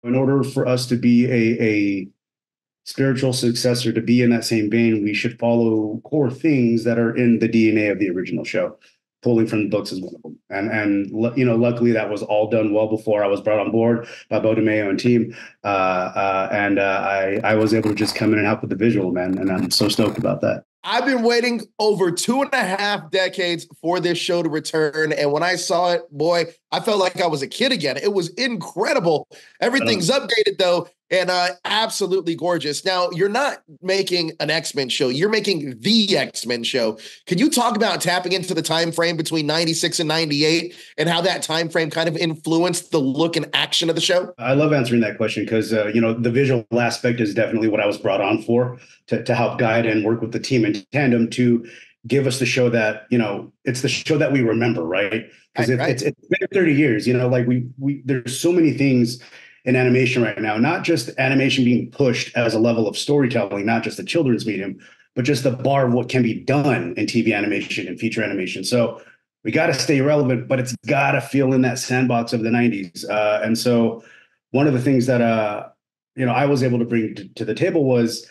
in order for us to be a spiritual successor, to be in that same vein, we should follow core things that are in the DNA of the original show. Pulling from the books is one of them, and luckily that was all done well before I was brought on board by Bo DeMeo and team, and I was able to just come in and help with the visual, man, and I'm so stoked about that. I've been waiting over 2.5 decades for this show to return. And when I saw it, boy, I felt like I was a kid again. It was incredible. Everything's updated, though, and absolutely gorgeous. Now, you're not making an X-Men show. You're making the X-Men show. Can you talk about tapping into the time frame between 96 and 98 and how that time frame kind of influenced the look and action of the show? I love answering that question because, the visual aspect is definitely what I was brought on for, to help guide and work with the team in tandem to give us the show that, it's the show that we remember, right? Because it's been 30 years, like we there's so many things in animation right now, not just animation being pushed as a level of storytelling, not just the children's medium, but just the bar of what can be done in TV animation and feature animation. So we got to stay relevant, but it's got to feel in that sandbox of the 90s. And so one of the things that, I was able to bring to the table was,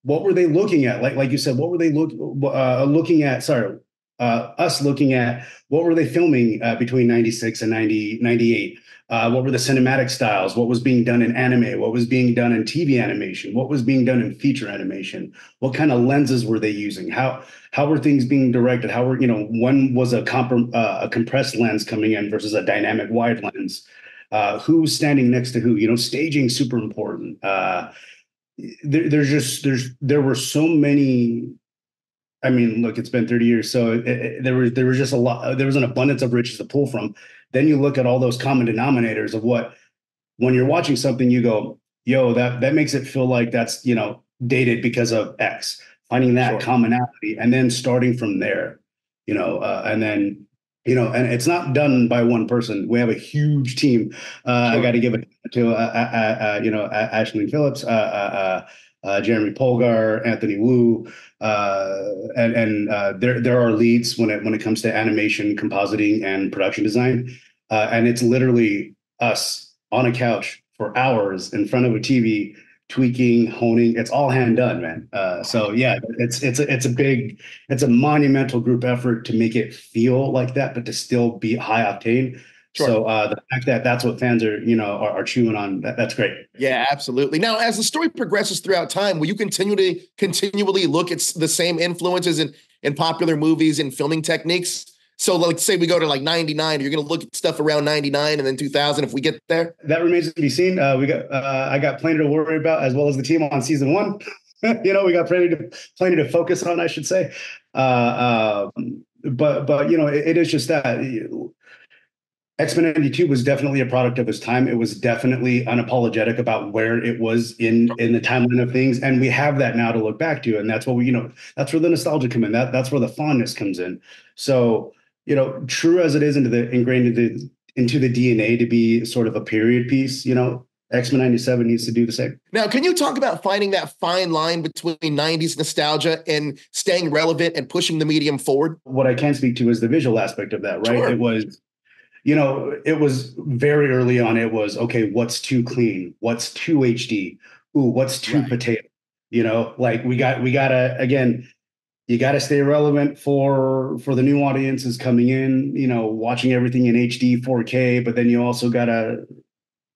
what were they looking at? Like you said, what were they looking at? Sorry, us looking at what were they filming between 96 and 98? What were the cinematic styles? What was being done in anime? What was being done in TV animation? What was being done in feature animation? What kind of lenses were they using? How were things being directed? How were, when was a compressed lens coming in versus a dynamic wide lens? Who's standing next to who? Staging super important. There were so many. I mean, look, it's been 30 years, so there was just a lot. There was an abundance of riches to pull from. Then you look at all those common denominators of what, when you're watching something, you go, yo, that makes it feel like that's, dated because of X. Finding that commonality and then starting from there, and then, and it's not done by one person. We have a huge team. I got to give it to, Ashley Phillips, Jeremy Polgar, Anthony Wu, and there are leads when it comes to animation, compositing, and production design. And it's literally us on a couch for hours in front of a TV, tweaking, honing. It's all hand done, man. So yeah, it's a monumental group effort to make it feel like that, but to still be high octane. Sure. So the fact that that's what fans are chewing on, that's great. Yeah, absolutely. Now, as the story progresses throughout time, will you continually look at the same influences in popular movies and filming techniques? So, like, say we go to like 99, you're going to look at stuff around 99 and then 2000 if we get there? That remains to be seen. I got plenty to worry about, as well as the team on season 1. We got plenty to focus on, I should say. But it is just that. X-Men 92 was definitely a product of its time. It was definitely unapologetic about where it was in the timeline of things. And we have that now to look back to. And that's what that's where the nostalgia come in. That's where the fondness comes in. So, true as it is ingrained into the DNA to be sort of a period piece, X-Men 97 needs to do the same. Now, can you talk about finding that fine line between 90s nostalgia and staying relevant and pushing the medium forward? What I can speak to is the visual aspect of that, right? Sure. It was very early on. It was, okay, what's too clean? What's too HD? Ooh, what's too potato? We gotta, again, you gotta stay relevant for the new audiences coming in, watching everything in HD 4K, but then you also gotta,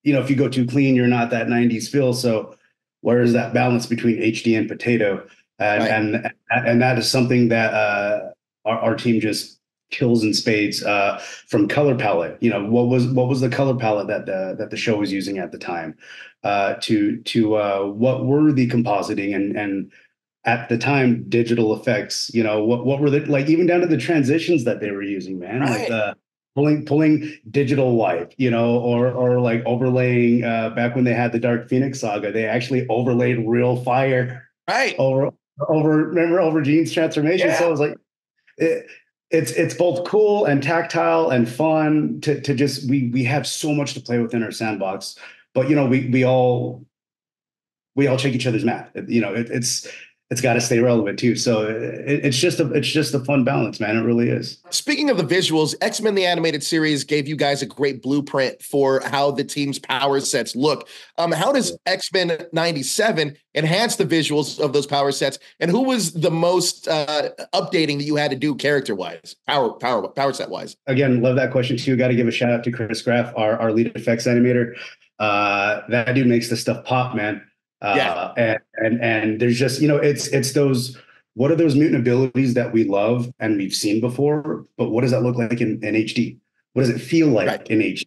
if you go too clean, you're not that 90s feel. So where is that balance between HD and potato? And that is something that our team just kills in spades. From color palette, what was the color palette that the show was using at the time, to what were the compositing and at the time digital effects, what were the, like, even down to the transitions that they were using, man. Right. Like pulling digital light, or like overlaying, back when they had the Dark Phoenix saga, they actually overlaid real fire over Jean's transformation. So it was like, it's both cool and tactile and fun to just, we have so much to play within our sandbox, but we all check each other's math. it's got to stay relevant too. So it's just a fun balance, man. It really is. Speaking of the visuals, X-Men the Animated Series gave you guys a great blueprint for how the team's power sets look. How does X-Men 97 enhance the visuals of those power sets? And who was the most updating that you had to do character-wise, power set-wise? Again, love that question too. Got to give a shout out to Chris Graff, our lead effects animator. That dude makes the stuff pop, man. Yeah. And there's just, it's those, what are those mutant abilities that we love and we've seen before, but what does that look like in HD? What does it feel like Right. in HD?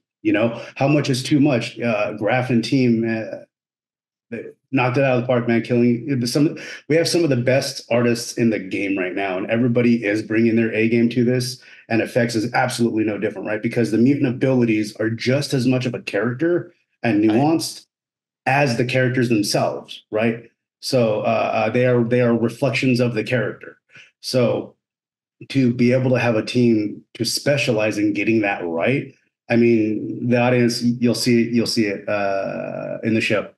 How much is too much? Graff and team they knocked it out of the park, man. We have some of the best artists in the game right now, and everybody is bringing their A game to this. And effects is absolutely no different, right? Because the mutant abilities are just as much of a character and nuanced as the characters themselves, right? So they are reflections of the character. So to be able to have a team to specialize in getting that right, I mean, the audience, you'll see it in the show.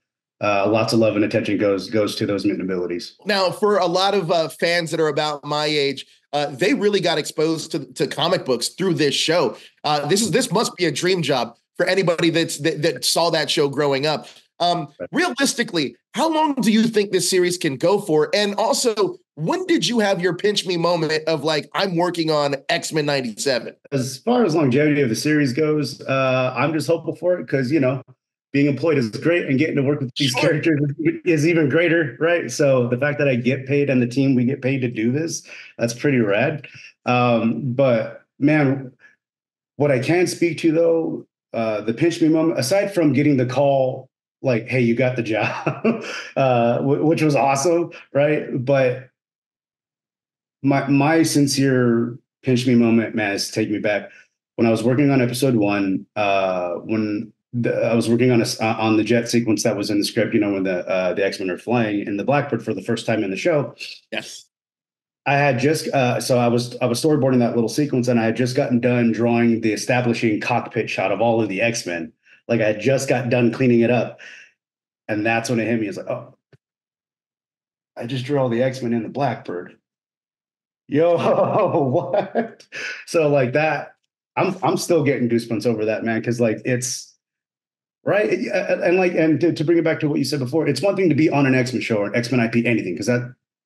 Lots of love and attention goes to those mutant abilities. Now, for a lot of fans that are about my age, they really got exposed to comic books through this show. This must be a dream job for anybody that saw that show growing up. Realistically, how long do you think this series can go for? And also, when did you have your pinch me moment of like, I'm working on X-Men 97? As far as longevity of the series goes, I'm just hopeful for it because, being employed is great and getting to work with these characters is even greater, right? So the fact that I get paid and the team, we get paid to do this, that's pretty rad. But man, what I can speak to though, the pinch me moment, aside from getting the call, like, hey, you got the job, which was awesome, right? But my sincere pinch me moment, man, is to take me back when I was working on episode 1, when I was working on the jet sequence that was in the script, when the X-Men are flying in the Blackbird for the first time in the show. Yes. I had just so I was storyboarding that little sequence, and I had just gotten done drawing the establishing cockpit shot of all of the X-Men. Like I had just got done cleaning it up, and that's when it hit me. It's like, oh, I just drew all the X-Men in the Blackbird. Yo, what? So like that, I'm still getting goosebumps over that, man, because like it's. Right. And to bring it back to what you said before, it's one thing to be on an X-Men show or an X-Men IP, anything, because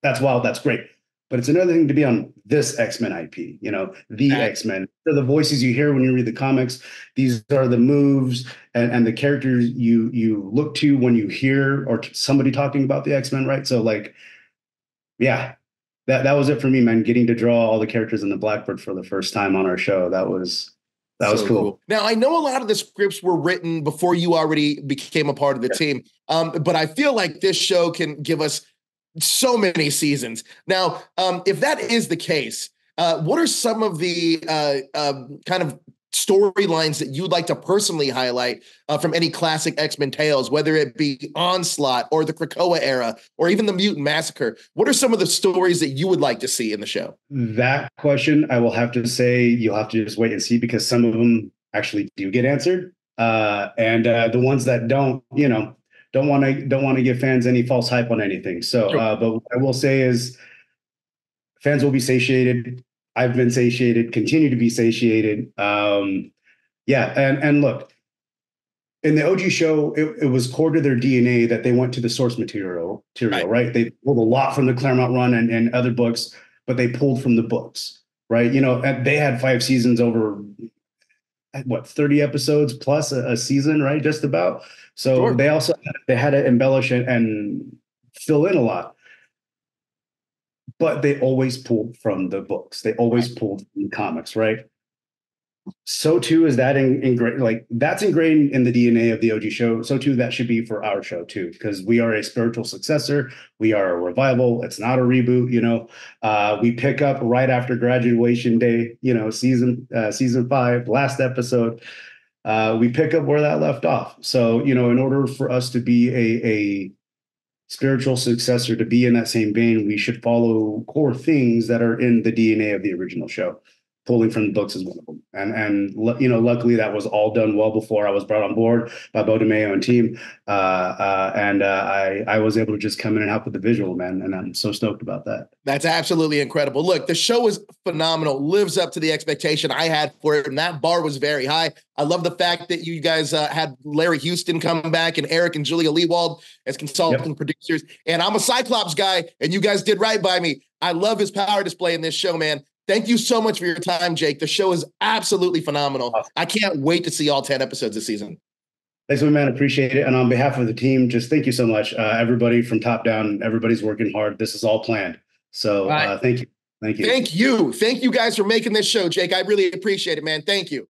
that's wild. That's great. But it's another thing to be on this X-Men IP, the X-Men. They're the voices you hear when you read the comics. These are the moves and the characters you look to when you hear or somebody talking about the X-Men. Right. So like, yeah, that was it for me, man. Getting to draw all the characters in the Blackbird for the first time on our show. That was cool. Now, I know a lot of the scripts were written before you already became a part of the team, but I feel like this show can give us so many seasons. Now, if that is the case, what are some of the kind of storylines that you'd like to personally highlight from any classic X-Men tales, whether it be Onslaught or the Krakoa era or even the Mutant Massacre? What are some of the stories that you would like to see in the show? That question, I will have to say you'll have to just wait and see, because some of them actually do get answered. And the ones that don't want to give fans any false hype on anything. So, but what I will say is fans will be satiated. I've been satiated, continue to be satiated. Yeah. And look, in the OG show, it was core to their DNA that they went to the source material, right? They pulled a lot from the Claremont run and other books, but they pulled from the books, right? And they had 5 seasons over, 30 episodes plus a season, right? Just about. So they had to embellish and fill in a lot. But they always pulled from the books. They always pulled from the comics, right? So too is that ingrained, like that's ingrained in the DNA of the OG show. So too that should be for our show too, because we are a spiritual successor. We are a revival. It's not a reboot. We pick up right after graduation day. Season 5, last episode. We pick up where that left off. So in order for us to be a spiritual successor, to be in that same vein, we should follow core things that are in the DNA of the original show. pulling from the books is one of them. And you know, luckily that was all done well before I was brought on board by Bo DeMayo and team. I was able to just come in and help with the visual, man. And I'm so stoked about that. That's absolutely incredible. Look, the show is phenomenal, lives up to the expectation I had for it, and that bar was very high. I love the fact that you guys had Larry Houston come back and Eric and Julia Leewald as consulting producers. And I'm a Cyclops guy, and you guys did right by me. I love his power display in this show, man. Thank you so much for your time, Jake. The show is absolutely phenomenal. Awesome. I can't wait to see all 10 episodes this season. Thanks, my man. Appreciate it. And on behalf of the team, just thank you so much. Everybody from top down, everybody's working hard. This is all planned. So thank you. Thank you. Thank you. Thank you guys for making this show, Jake. I really appreciate it, man. Thank you.